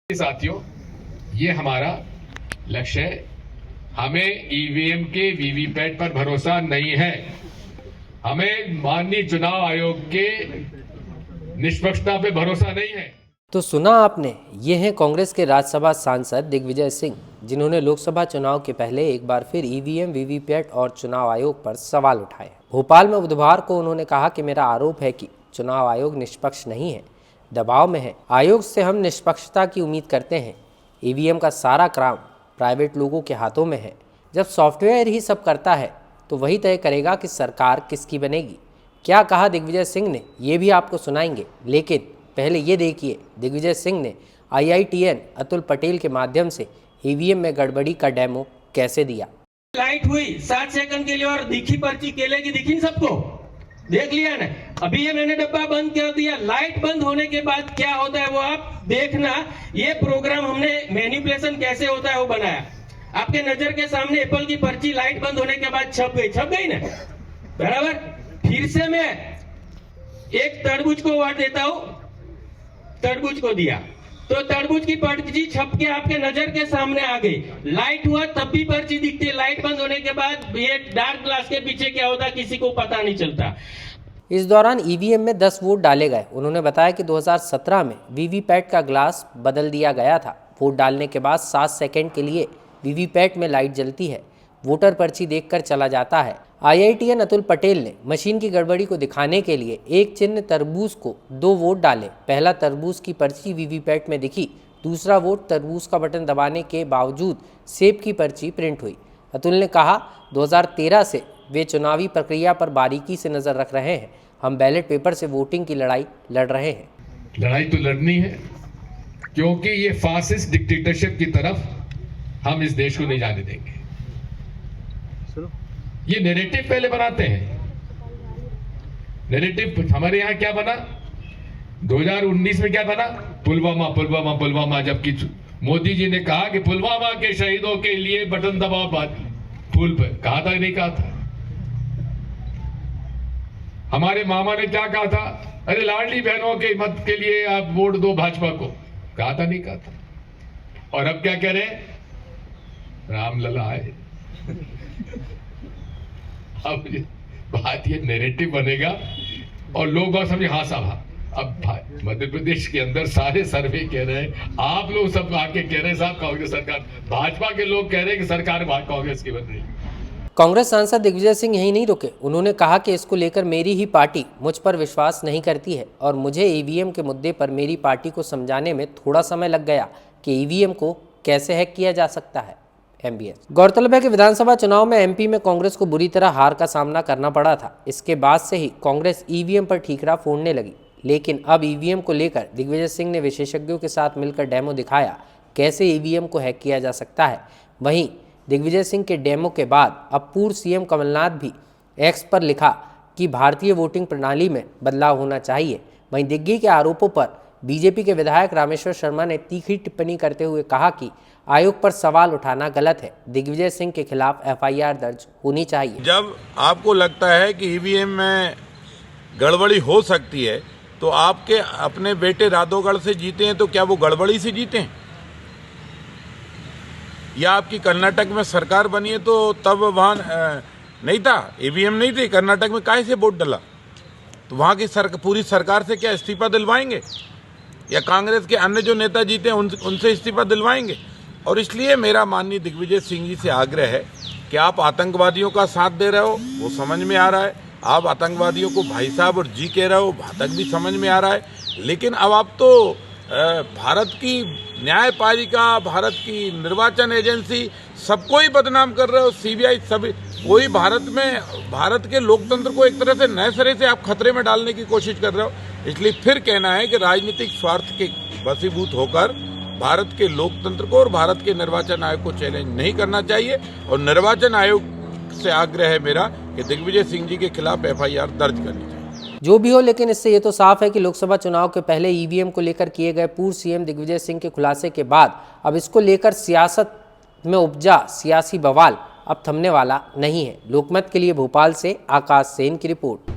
साथियों, ये हमारा लक्ष्य है। हमें ईवीएम के वीवीपैट पर भरोसा नहीं है। हमें माननीय चुनाव आयोग के निष्पक्षता पे भरोसा नहीं है। तो सुना आपने, ये हैं कांग्रेस के राज्यसभा सांसद दिग्विजय सिंह, जिन्होंने लोकसभा चुनाव के पहले एक बार फिर ईवीएम, वीवीपैट और चुनाव आयोग पर सवाल उठाए। भोपाल में बुधवार को उन्होंने कहा कि मेरा आरोप है कि चुनाव आयोग निष्पक्ष नहीं है, दबाव में है। आयोग से हम निष्पक्षता की उम्मीद करते हैं। ईवीएम का सारा काम प्राइवेट लोगों के हाथों में है। जब सॉफ्टवेयर ही सब करता है तो वही तय करेगा कि सरकार किसकी बनेगी। क्या कहा दिग्विजय सिंह ने, ये भी आपको सुनाएंगे, लेकिन पहले ये देखिए दिग्विजय सिंह ने IITN अतुल पटेल के माध्यम से ईवीएम में गड़बड़ी का डेमो कैसे दिया। लाइट हुई 60 सेकंड के लिए और दिखी पर्ची केले की, दिखी सबको, देख लिया ना। अभी ये मैंने डब्बा बंद कर दिया। लाइट बंद होने के बाद क्या होता है वो आप देखना। ये प्रोग्राम हमने मैनिपुलेशन कैसे होता है वो बनाया। आपके नजर के सामने एप्पल की पर्ची लाइट बंद होने के बाद छप गई ना, बराबर। फिर से मैं एक तरबूज को वोट देता हूं, तरबूज को दिया तो तरबूज की पर्ची छप के आपके नजर के सामने आ गई। लाइट हुआ तब भी पर्ची दिखती है। लाइट बंद होने के बाद ये डार्क ग्लास के पीछे क्या होता किसी को पता नहीं चलता। इस दौरान ईवीएम में 10 वोट डाले गए। उन्होंने बताया कि 2017 में वीवीपैट का ग्लास बदल दिया गया था। वोट डालने के बाद 7 सेकंड के लिए वीवीपैट में लाइट जलती है, वोटर पर्ची देखकर चला जाता है। IITN अतुल पटेल ने मशीन की गड़बड़ी को दिखाने के लिए एक चिन्ह तरबूज को 2 वोट डाले। पहला तरबूज की पर्ची वीवीपैट में दिखी, दूसरा वोट तरबूज का बटन दबाने के बावजूद सेब की पर्ची प्रिंट हुई। अतुल ने कहा 2013 से वे चुनावी प्रक्रिया पर बारीकी से नजर रख रहे हैं। हम बैलेट पेपर से वोटिंग की लड़ाई लड़ रहे हैं। लड़ाई तो लड़नी है, क्योंकि ये फासिस्ट डिक्टेटरशिप की तरफ हम इस देश को नहीं जाने देंगे। ये नैरेटिव पहले बनाते हैं। नैरेटिव हमारे यहाँ क्या बना, 2019 में क्या बना, पुलवामा पुलवामा पुलवामा। जबकि मोदी जी ने कहा कि पुलवामा के शहीदों के लिए बटन दबाओ फूल पे, कहा था नहीं कहा था। हमारे मामा ने क्या कहा था, अरे लाडली बहनों के मत के लिए आप वोट दो भाजपा को, कहा था नहीं कहा था। और अब क्या कह रहे हैं, रामलला आए। अब बात ये नैरेटिव बनेगा और लोग बात समझे, हाँ साहब। अब मध्य प्रदेश के अंदर सारे सर्वे कह रहे हैं, आप लोग सब आके कह रहे हैं साहब कांग्रेस सरकार, भाजपा के लोग कह रहे हैं कि सरकार कांग्रेस की बन रही है। कांग्रेस सांसद दिग्विजय सिंह यही नहीं रुके। उन्होंने कहा कि इसको लेकर मेरी ही पार्टी मुझ पर विश्वास नहीं करती है और मुझे ईवीएम के मुद्दे पर मेरी पार्टी को समझाने में थोड़ा समय लग गया कि ईवीएम को कैसे हैक किया जा सकता है। MBS गौरतलब है कि विधानसभा चुनाव में MP में कांग्रेस को बुरी तरह हार का सामना करना पड़ा था। इसके बाद से ही कांग्रेस ईवीएम पर ठीकरा फोड़ने लगी। लेकिन अब ईवीएम को लेकर दिग्विजय सिंह ने विशेषज्ञों के साथ मिलकर डेमो दिखाया कैसे ईवीएम को हैक किया जा सकता है। वहीं दिग्विजय सिंह के डेमो के बाद अब पूर्व CM कमलनाथ भी X पर लिखा कि भारतीय वोटिंग प्रणाली में बदलाव होना चाहिए। वहीं दिग्गी के आरोपों पर बीजेपी के विधायक रामेश्वर शर्मा ने तीखी टिप्पणी करते हुए कहा कि आयोग पर सवाल उठाना गलत है। दिग्विजय सिंह के खिलाफ FIR दर्ज होनी चाहिए। जब आपको लगता है कि ईवीएम में गड़बड़ी हो सकती है तो आपके अपने बेटे राधोगढ़ से जीते हैं तो क्या वो गड़बड़ी से जीते हैं? या आपकी कर्नाटक में सरकार बनी है तो तब वहाँ नहीं था, ईवीएम नहीं थी कर्नाटक में, काहे से वोट डला? तो वहाँ की पूरी सरकार से क्या इस्तीफा दिलवाएंगे? या कांग्रेस के अन्य जो नेता जीते हैं उनसे इस्तीफा दिलवाएंगे? और इसलिए मेरा माननीय दिग्विजय सिंह जी से आग्रह है कि आप आतंकवादियों का साथ दे रहे हो, वो समझ में आ रहा है। आप आतंकवादियों को भाई साहब और जी कह रहे हो, तक भी समझ में आ रहा है। लेकिन अब आप तो भारत की न्यायपालिका, भारत की निर्वाचन एजेंसी, सबको ही बदनाम कर रहे हो, CBI, सभी कोई भारत के लोकतंत्र को एक तरह से नए सिरे से आप खतरे में डालने की कोशिश कर रहे हो। इसलिए फिर कहना है कि राजनीतिक स्वार्थ के वशीभूत होकर भारत के लोकतंत्र को और भारत के निर्वाचन आयोग को चैलेंज नहीं करना चाहिए। और निर्वाचन आयोग से आग्रह है मेरा कि दिग्विजय सिंह जी के खिलाफ FIR दर्ज करनी चाहिए। जो भी हो, लेकिन इससे ये तो साफ है कि लोकसभा चुनाव के पहले ईवीएम को लेकर किए गए पूर्व CM दिग्विजय सिंह के खुलासे के बाद अब इसको लेकर सियासत में उपजा सियासी बवाल अब थमने वाला नहीं है। लोकमत के लिए भोपाल से आकाश सेन की रिपोर्ट।